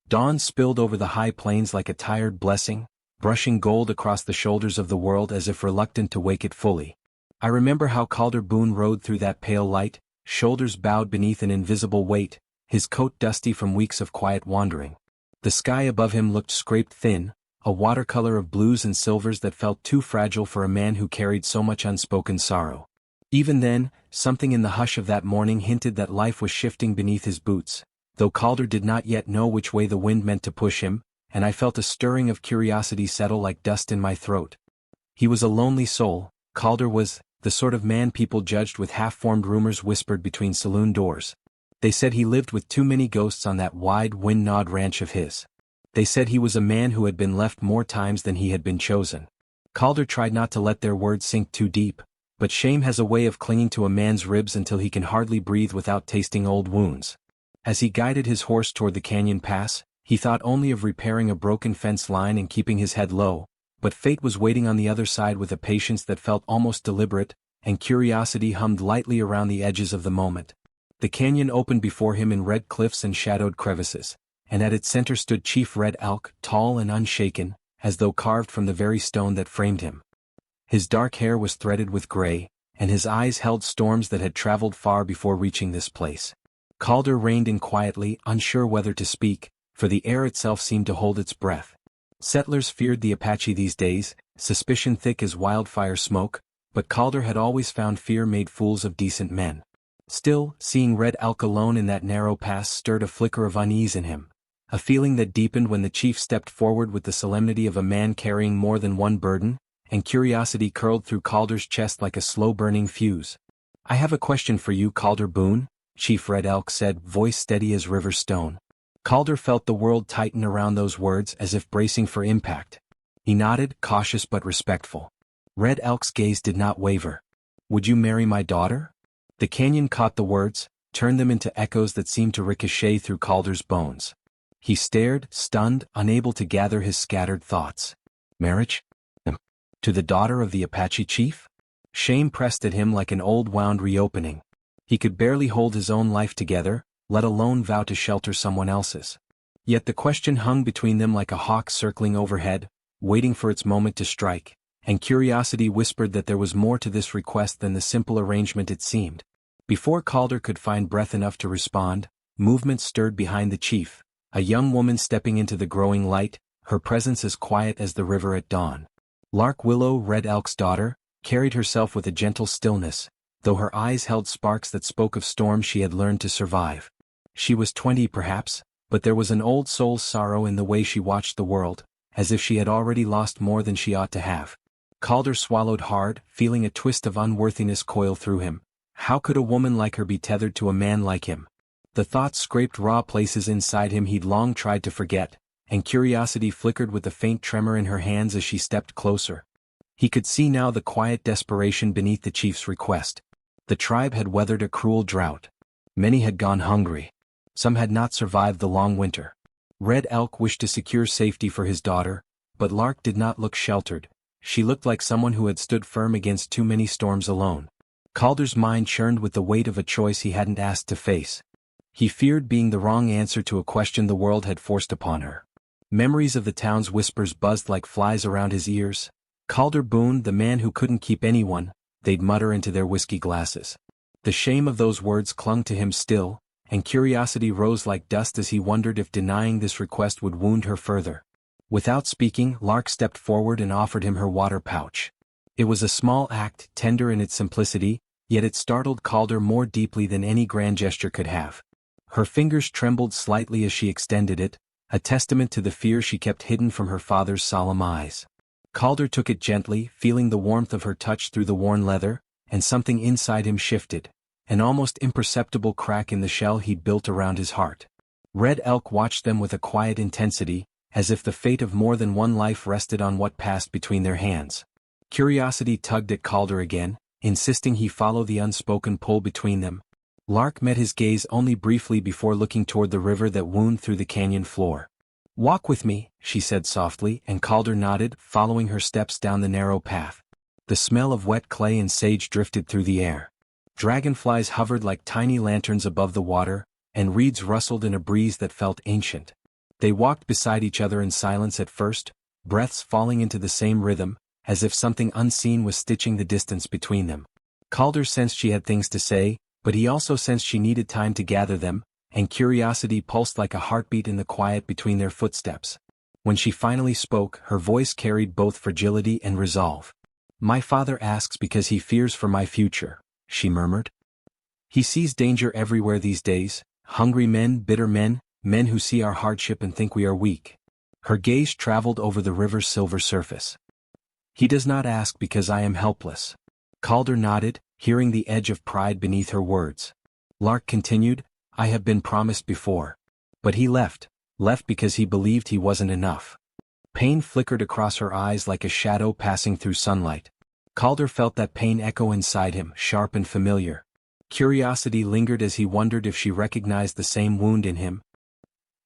Dawn spilled over the high plains like a tired blessing, brushing gold across the shoulders of the world as if reluctant to wake it fully. I remember how Calder rode through that pale light, shoulders bowed beneath an invisible weight, his coat dusty from weeks of quiet wandering. The sky above him looked scraped thin, a watercolor of blues and silvers that felt too fragile for a man who carried so much unspoken sorrow. Even then, something in the hush of that morning hinted that life was shifting beneath his boots, though Calder did not yet know which way the wind meant to push him, and I felt a stirring of curiosity settle like dust in my throat. He was a lonely soul, Calder was, the sort of man people judged with half-formed rumors whispered between saloon doors. They said he lived with too many ghosts on that wide, wind-gnawed ranch of his. They said he was a man who had been left more times than he had been chosen. Calder tried not to let their words sink too deep, but shame has a way of clinging to a man's ribs until he can hardly breathe without tasting old wounds. As he guided his horse toward the canyon pass, he thought only of repairing a broken fence line and keeping his head low, but fate was waiting on the other side with a patience that felt almost deliberate, and curiosity hummed lightly around the edges of the moment. The canyon opened before him in red cliffs and shadowed crevices, and at its center stood Chief Red Elk, tall and unshaken, as though carved from the very stone that framed him. His dark hair was threaded with gray, and his eyes held storms that had traveled far before reaching this place. Calder reined in quietly, unsure whether to speak, for the air itself seemed to hold its breath. Settlers feared the Apache these days, suspicion thick as wildfire smoke, but Calder had always found fear made fools of decent men. Still, seeing Red Elk alone in that narrow pass stirred a flicker of unease in him, a feeling that deepened when the chief stepped forward with the solemnity of a man carrying more than one burden, and curiosity curled through Calder's chest like a slow-burning fuse. "I have a question for you, Calder Boone," Chief Red Elk said, voice steady as river stone. Calder felt the world tighten around those words as if bracing for impact. He nodded, cautious but respectful. Red Elk's gaze did not waver. "Would you marry my daughter?" The canyon caught the words, turned them into echoes that seemed to ricochet through Calder's bones. He stared, stunned, unable to gather his scattered thoughts. "Marriage? To the daughter of the Apache chief?" Shame pressed at him like an old wound reopening. He could barely hold his own life together, let alone vow to shelter someone else's. Yet the question hung between them like a hawk circling overhead, waiting for its moment to strike, and curiosity whispered that there was more to this request than the simple arrangement it seemed. Before Calder could find breath enough to respond, movement stirred behind the chief, a young woman stepping into the growing light, her presence as quiet as the river at dawn. Lark Willow, Red Elk's daughter, carried herself with a gentle stillness, though her eyes held sparks that spoke of storms she had learned to survive. She was 20 perhaps, but there was an old soul's sorrow in the way she watched the world, as if she had already lost more than she ought to have. Calder swallowed hard, feeling a twist of unworthiness coil through him. How could a woman like her be tethered to a man like him? The thought scraped raw places inside him he'd long tried to forget, and curiosity flickered with a faint tremor in her hands as she stepped closer. He could see now the quiet desperation beneath the chief's request. The tribe had weathered a cruel drought. Many had gone hungry. Some had not survived the long winter. Red Elk wished to secure safety for his daughter, but Lark did not look sheltered. She looked like someone who had stood firm against too many storms alone. Calder's mind churned with the weight of a choice he hadn't asked to face. He feared being the wrong answer to a question the world had forced upon her. Memories of the town's whispers buzzed like flies around his ears. Calder Boone, the man who couldn't keep anyone, they'd mutter into their whiskey glasses. The shame of those words clung to him still, and curiosity rose like dust as he wondered if denying this request would wound her further. Without speaking, Lark stepped forward and offered him her water pouch. It was a small act, tender in its simplicity, yet it startled Calder more deeply than any grand gesture could have. Her fingers trembled slightly as she extended it, a testament to the fear she kept hidden from her father's solemn eyes. Calder took it gently, feeling the warmth of her touch through the worn leather, and something inside him shifted, an almost imperceptible crack in the shell he'd built around his heart. Red Elk watched them with a quiet intensity, as if the fate of more than one life rested on what passed between their hands. Curiosity tugged at Calder again, insisting he follow the unspoken pull between them. Lark met his gaze only briefly before looking toward the river that wound through the canyon floor. "Walk with me," she said softly, and Calder nodded, following her steps down the narrow path. The smell of wet clay and sage drifted through the air. Dragonflies hovered like tiny lanterns above the water, and reeds rustled in a breeze that felt ancient. They walked beside each other in silence at first, breaths falling into the same rhythm, as if something unseen was stitching the distance between them. Calder sensed she had things to say, but he also sensed she needed time to gather them, and curiosity pulsed like a heartbeat in the quiet between their footsteps. When she finally spoke, her voice carried both fragility and resolve. "My father asks because he fears for my future," she murmured. "He sees danger everywhere these days, hungry men, bitter men, men who see our hardship and think we are weak." Her gaze traveled over the river's silver surface. "He does not ask because I am helpless." Calder nodded, hearing the edge of pride beneath her words. Lark continued, "I have been promised before. But he left because he believed he wasn't enough." Pain flickered across her eyes like a shadow passing through sunlight. Calder felt that pain echo inside him, sharp and familiar. Curiosity lingered as he wondered if she recognized the same wound in him.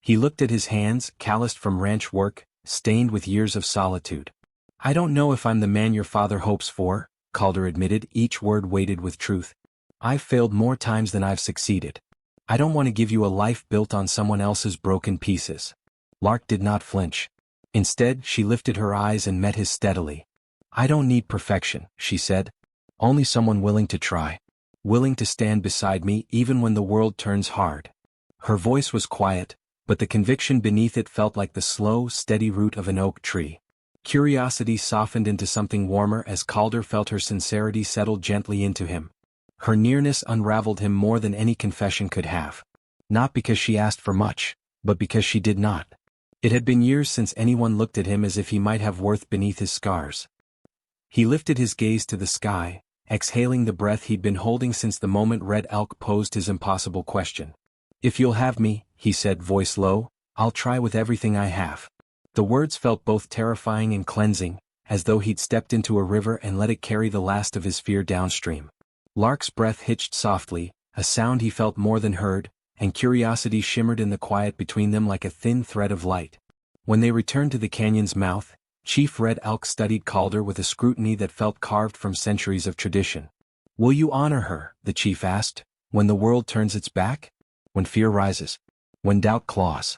He looked at his hands, calloused from ranch work, stained with years of solitude. "I don't know if I'm the man your father hopes for," Calder admitted, each word weighted with truth. "I've failed more times than I've succeeded. I don't want to give you a life built on someone else's broken pieces." Lark did not flinch. Instead, she lifted her eyes and met his steadily. "I don't need perfection," she said. "Only someone willing to try. Willing to stand beside me even when the world turns hard." Her voice was quiet, but the conviction beneath it felt like the slow, steady root of an oak tree. Curiosity softened into something warmer as Calder felt her sincerity settle gently into him. Her nearness unraveled him more than any confession could have. Not because she asked for much, but because she did not. It had been years since anyone looked at him as if he might have worth beneath his scars. He lifted his gaze to the sky, exhaling the breath he'd been holding since the moment Red Elk posed his impossible question. "If you'll have me," he said, voice low, "I'll try with everything I have." The words felt both terrifying and cleansing, as though he'd stepped into a river and let it carry the last of his fear downstream. Lark's breath hitched softly, a sound he felt more than heard, and curiosity shimmered in the quiet between them like a thin thread of light. When they returned to the canyon's mouth, Chief Red Elk studied Calder with a scrutiny that felt carved from centuries of tradition. "Will you honor her?" the chief asked, "when the world turns its back? When fear rises? When doubt claws?"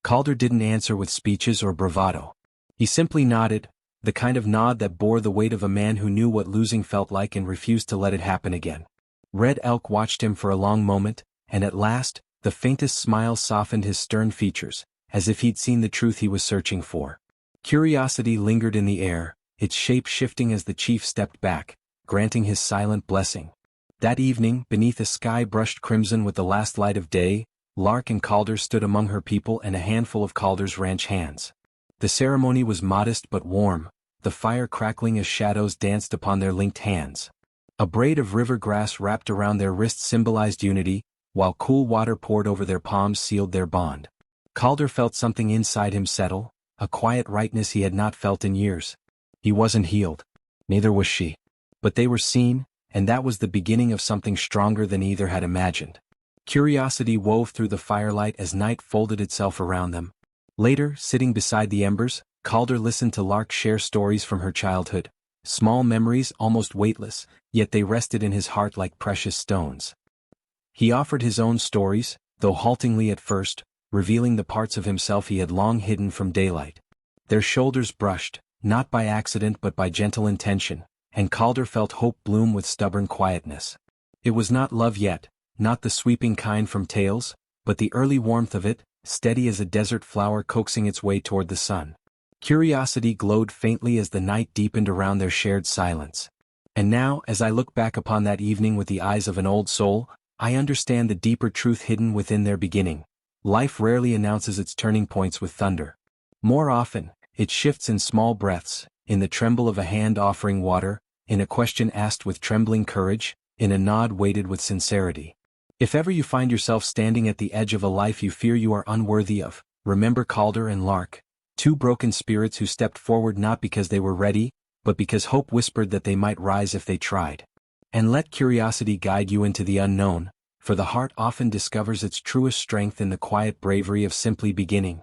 Calder didn't answer with speeches or bravado. He simply nodded, the kind of nod that bore the weight of a man who knew what losing felt like and refused to let it happen again. Red Elk watched him for a long moment, and at last, the faintest smile softened his stern features, as if he'd seen the truth he was searching for. Curiosity lingered in the air, its shape shifting as the chief stepped back, granting his silent blessing. That evening, beneath a sky brushed crimson with the last light of day, Lark and Calder stood among her people and a handful of Calder's ranch hands. The ceremony was modest but warm, the fire crackling as shadows danced upon their linked hands. A braid of river grass wrapped around their wrists symbolized unity, while cool water poured over their palms sealed their bond. Calder felt something inside him settle, a quiet rightness he had not felt in years. He wasn't healed. Neither was she. But they were seen, and that was the beginning of something stronger than either had imagined. Curiosity wove through the firelight as night folded itself around them. Later, sitting beside the embers, Calder listened to Lark share stories from her childhood. Small memories, almost weightless, yet they rested in his heart like precious stones. He offered his own stories, though haltingly at first, revealing the parts of himself he had long hidden from daylight. Their shoulders brushed, not by accident but by gentle intention, and Calder felt hope bloom with stubborn quietness. It was not love yet, not the sweeping kind from tales, but the early warmth of it, steady as a desert flower coaxing its way toward the sun. Curiosity glowed faintly as the night deepened around their shared silence. And now, as I look back upon that evening with the eyes of an old soul, I understand the deeper truth hidden within their beginning. Life rarely announces its turning points with thunder. More often, it shifts in small breaths, in the tremble of a hand offering water, in a question asked with trembling courage, in a nod weighted with sincerity. If ever you find yourself standing at the edge of a life you fear you are unworthy of, remember Calder and Lark, two broken spirits who stepped forward not because they were ready, but because hope whispered that they might rise if they tried. And let curiosity guide you into the unknown, for the heart often discovers its truest strength in the quiet bravery of simply beginning.